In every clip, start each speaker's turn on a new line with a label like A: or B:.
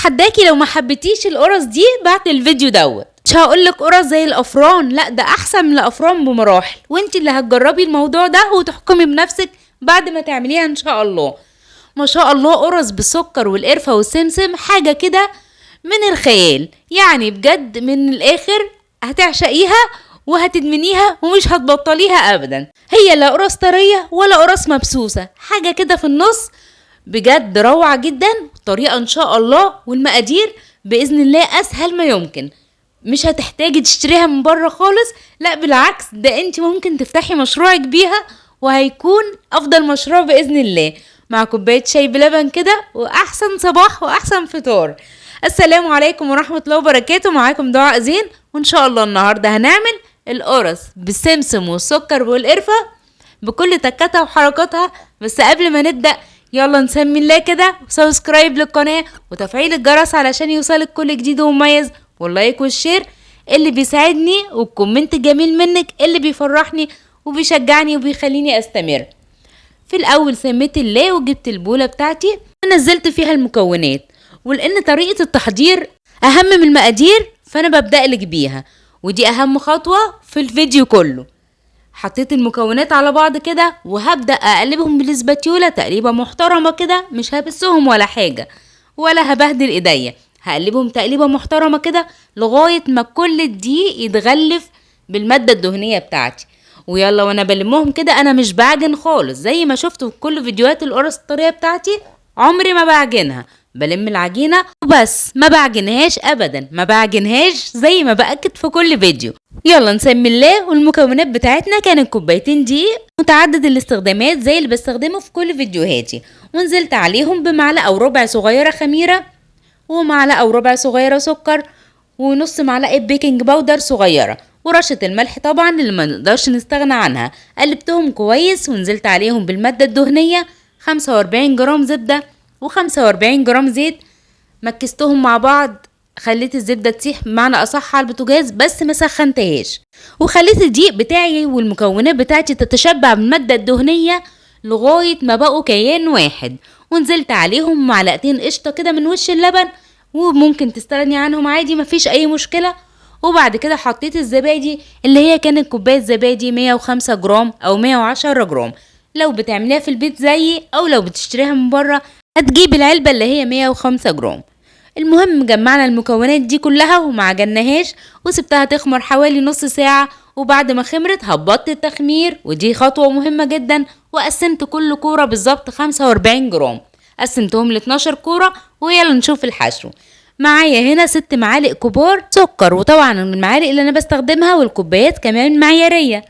A: اتحداكي لو ما حبيتيش القرص دي بعد الفيديو دوت. مش هقولك قرص زي الافران، لا ده احسن من الافران بمراحل، وانت اللي هتجربي الموضوع ده وتحكمي بنفسك بعد ما تعمليها ان شاء الله. ما شاء الله قرص بالسكر والقرفة والسمسم حاجة كده من الخيال، يعني بجد من الاخر هتعشقيها وهتدمنيها ومش هتبطليها ابدا. هي لا قرص طرية ولا قرص مبسوسة، حاجة كده في النص، بجد روعة جدا. طريقة ان شاء الله والمقادير باذن الله اسهل ما يمكن، مش هتحتاجي تشتريها من بره خالص، لا بالعكس ده انت ممكن تفتحي مشروعك بيها وهيكون افضل مشروع باذن الله، مع كوباية شاي بلبن كده، واحسن صباح واحسن فطار. السلام عليكم ورحمة الله وبركاته، معاكم دعاء زين، وان شاء الله النهاردة هنعمل القرص بالسمسم والسكر والقرفة بكل تكاتها وحركاتها. بس قبل ما نبدأ يلا نسمي الله كده، وسبسكرايب للقناة وتفعيل الجرس علشان يوصلك كل جديد ومميز، واللايك والشير اللي بيساعدني، والكومنت الجميل منك اللي بيفرحني وبيشجعني وبيخليني استمر. في الاول سميت الله وجبت البولة بتاعتي ونزلت فيها المكونات، ولان طريقة التحضير اهم من المقادير فانا ببدأ لك بيها، ودي اهم خطوة في الفيديو كله. حطيت المكونات على بعض كده وهبدأ اقلبهم بالاسباتيولا تقليبة محترمة كده، مش هبسهم ولا حاجة ولا هبهدل ايديا، هقلبهم تقليبة محترمة كده لغاية ما كل الدقيق يتغلف بالمادة الدهنية بتاعتي. ويلا وانا بلمهم كده انا مش بعجن خالص، زي ما شفتوا في كل فيديوهات القرص الطرية بتاعتي عمري ما بعجنها، بلم العجينة وبس، ما بعجنهاش ابدا، ما بعجنهاش زي ما باكد في كل فيديو. يلا نسمي الله. والمكونات بتاعتنا كانت كوبايتين دقيق متعدد الاستخدامات زي اللي بستخدمه في كل فيديوهاتي، ونزلت عليهم بمعلقة وربع صغيرة خميرة، ومعلقة وربع صغيرة سكر، ونص معلقة بيكنج باودر صغيرة، ورشة الملح طبعا اللي ما نقدرش نستغنى عنها. قلبتهم كويس ونزلت عليهم بالمادة الدهنية 45 جرام زبدة و45 جرام زيت، مكستهم مع بعض، خليت الزبدة تسيح بمعنى اصح على البوتاجاز بس ما سخنتهاش، وخليت الدقيق بتاعي والمكونات بتاعتي تتشبع بالمادة الدهنية لغاية ما بقوا كيان واحد. ونزلت عليهم معلقتين قشطة كده من وش اللبن، وممكن تستغني عنهم عادي مفيش اي مشكلة. وبعد كده حطيت الزبادي اللي هي كانت كوباية زبادي 105 جرام او 110 جرام، لو بتعمليها في البيت زيي او لو بتشتريها من بره هتجيب العلبة اللي هي 105 جرام. المهم جمعنا المكونات دي كلها وما عجناهاش، وسبتها تخمر حوالي نص ساعة، وبعد ما خمرت هبطت التخمير، ودي خطوة مهمة جدا. وقسمت كل كورة بالظبط 45 جرام، قسمتهم ل 12 كورة. ويلا نشوف الحشو. معايا هنا 6 معالق كبار سكر، وطبعا المعالق اللي انا بستخدمها والكوبايات كمان معيارية،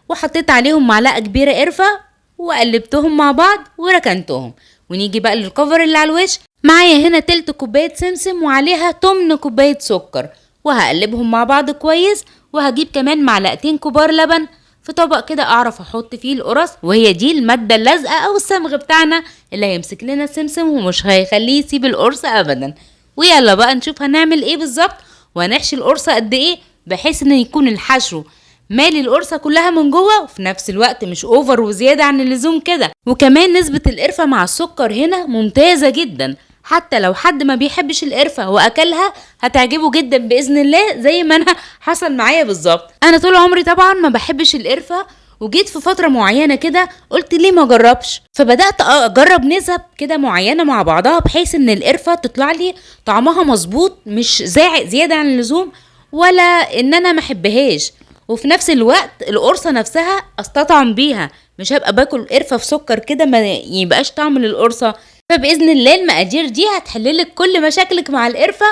A: وحطيت عليهم معلقة كبيرة قرفة وقلبتهم مع بعض وركنتهم. ونيجي بقى للكفر اللي على الوش. معايا هنا تلت كوباية سمسم وعليها 8 كوباية سكر، وهقلبهم مع بعض كويس. وهجيب كمان معلقتين كبار لبن في طبق كده اعرف احط فيه القرص، وهي دي المادة اللازقة او الصمغ بتاعنا اللي هيمسك لنا السمسم ومش هيخليه يسيب القرص ابدا. ويلا بقى نشوف هنعمل ايه بالظبط، وهنحشي القرصة قد ايه بحيث ان يكون الحشو مالي القرصة كلها من جوه، وفي نفس الوقت مش اوفر وزيادة عن اللزوم كده. وكمان نسبة القرفة مع السكر هنا ممتازة جدا، حتى لو حد ما بيحبش القرفة واكلها هتعجبه جدا باذن الله، زي ما انا حصل معايا بالظبط. انا طول عمري طبعا ما بحبش القرفة، وجيت في فترة معينة كده قلت ليه ما اجربش، فبدأت اجرب نسب كده معينة مع بعضها بحيث ان القرفة تطلع لي طعمها مظبوط، مش زاعق زيادة عن اللزوم ولا ان انا ما احبهاش، وفي نفس الوقت القرصة نفسها استطعم بيها، مش هبقى باكل قرفة في سكر كده ما يبقاش طعم للقرصة. فبإذن الله المقادير دي هتحللك كل مشاكلك مع القرفة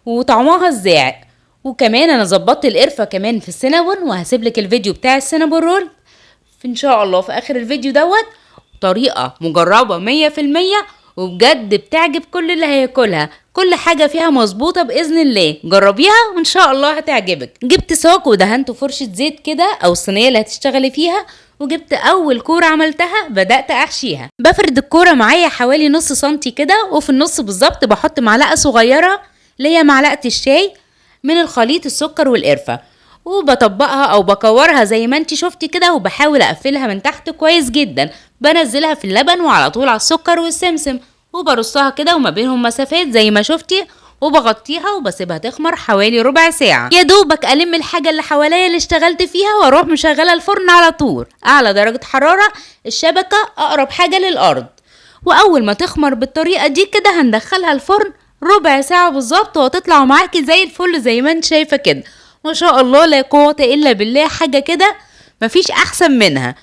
A: وطعمها الزاعق. وكمان انا ظبطت القرفة كمان في السينابون، وهسيبلك الفيديو بتاع السينابون رول ان شاء الله في اخر الفيديو دوت، طريقة مجربة 100% وبجد بتعجب كل اللي هياكلها، كل حاجة فيها مظبوطة بإذن الله. جربيها وإن شاء الله هتعجبك. جبت صاج ودهنته فرشة زيت كده أو الصينية اللي هتشتغلي فيها، وجبت أول كورة عملتها بدأت أحشيها. بفرد الكورة معايا حوالي نص سنتي كده، وفي النص بالظبط بحط معلقة صغيرة اللي هي معلقة الشاي من الخليط السكر والقرفة، وبطبقها او بكورها زي ما انتي شفتي كده، وبحاول اقفلها من تحت كويس جدا. بنزلها في اللبن وعلى طول على السكر والسمسم، وبرصها كده وما بينهم مسافات زي ما شفتي، وبغطيها وبسيبها تخمر حوالي ربع ساعة. يا دوبك ألم الحاجة اللي حواليا اللي اشتغلت فيها واروح مشغلة الفرن على طول، اعلى درجة حرارة، الشبكة اقرب حاجة للارض. واول ما تخمر بالطريقة دي كده هندخلها الفرن ربع ساعة بالظبط، وهتطلع معاكي زي الفل زي ما انت شايفة كده. ما شاء الله لا قوة الا بالله، حاجة كده مفيش احسن منها.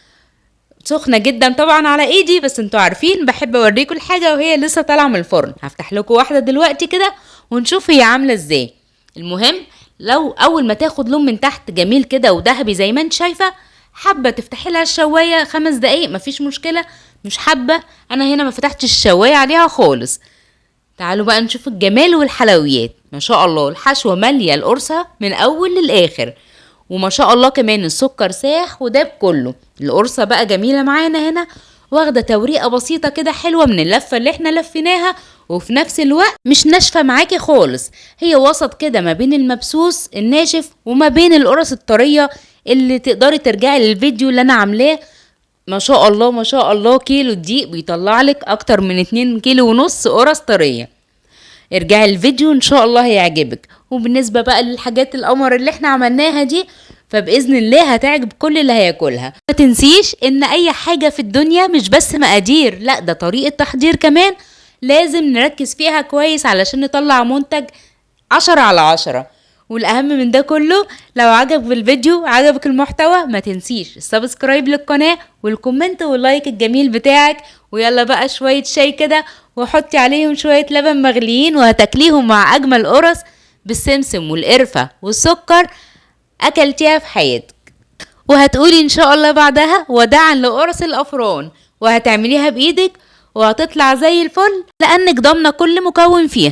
A: سخنة جدا طبعا على ايدي، بس انتوا عارفين بحب اوريكم الحاجة وهي لسه طالعة من الفرن. هفتح لكم واحدة دلوقتي كده ونشوف هي عاملة ازاي. المهم لو اول ما تاخد لون من تحت جميل كده وذهبي زي ما انت شايفة، حابة تفتحي لها الشواية 5 دقايق مفيش مشكلة. مش حابة، انا هنا ما فتحتش الشواية عليها خالص. تعالوا بقى نشوف الجمال والحلويات. ما شاء الله الحشوة مالية القرصة من اول للاخر، وما شاء الله كمان السكر ساح وداب كله. القرصة بقى جميلة معانا هنا، واخدة توريقة بسيطة كده حلوة من اللفة اللي احنا لفيناها، وفي نفس الوقت مش ناشفة معاكي خالص. هي وسط كده ما بين المبسوس الناشف وما بين القرص الطرية اللي تقدري ترجعي للفيديو اللي انا عاملاه. ما شاء الله ما شاء الله كيلو الدقيق بيطلع لك اكتر من 2 كيلو ونص قرص طرية. ارجعي الفيديو ان شاء الله هيعجبك. وبالنسبة بقى للحاجات القمر اللي احنا عملناها دي، فبإذن الله هتعجب كل اللي هياكلها. ما تنسيش ان اي حاجة في الدنيا مش بس مقادير، لا ده طريقة تحضير كمان لازم نركز فيها كويس علشان نطلع منتج 10/10. والاهم من ده كله، لو عجبك الفيديو عجبك المحتوى، ما تنسيش السبسكرايب للقناة والكومنت واللايك الجميل بتاعك. ويلا بقى شوية شاي كده وحطي عليهم شوية لبن مغليين وهتاكليهم مع اجمل قرص بالسمسم والقرفة والسكر اكلتيها في حياتك. وهتقولي ان شاء الله بعدها وداعا لقرص الافران، وهتعمليها بايدك وهتطلع زي الفل لانك ضامنه كل مكون فيها.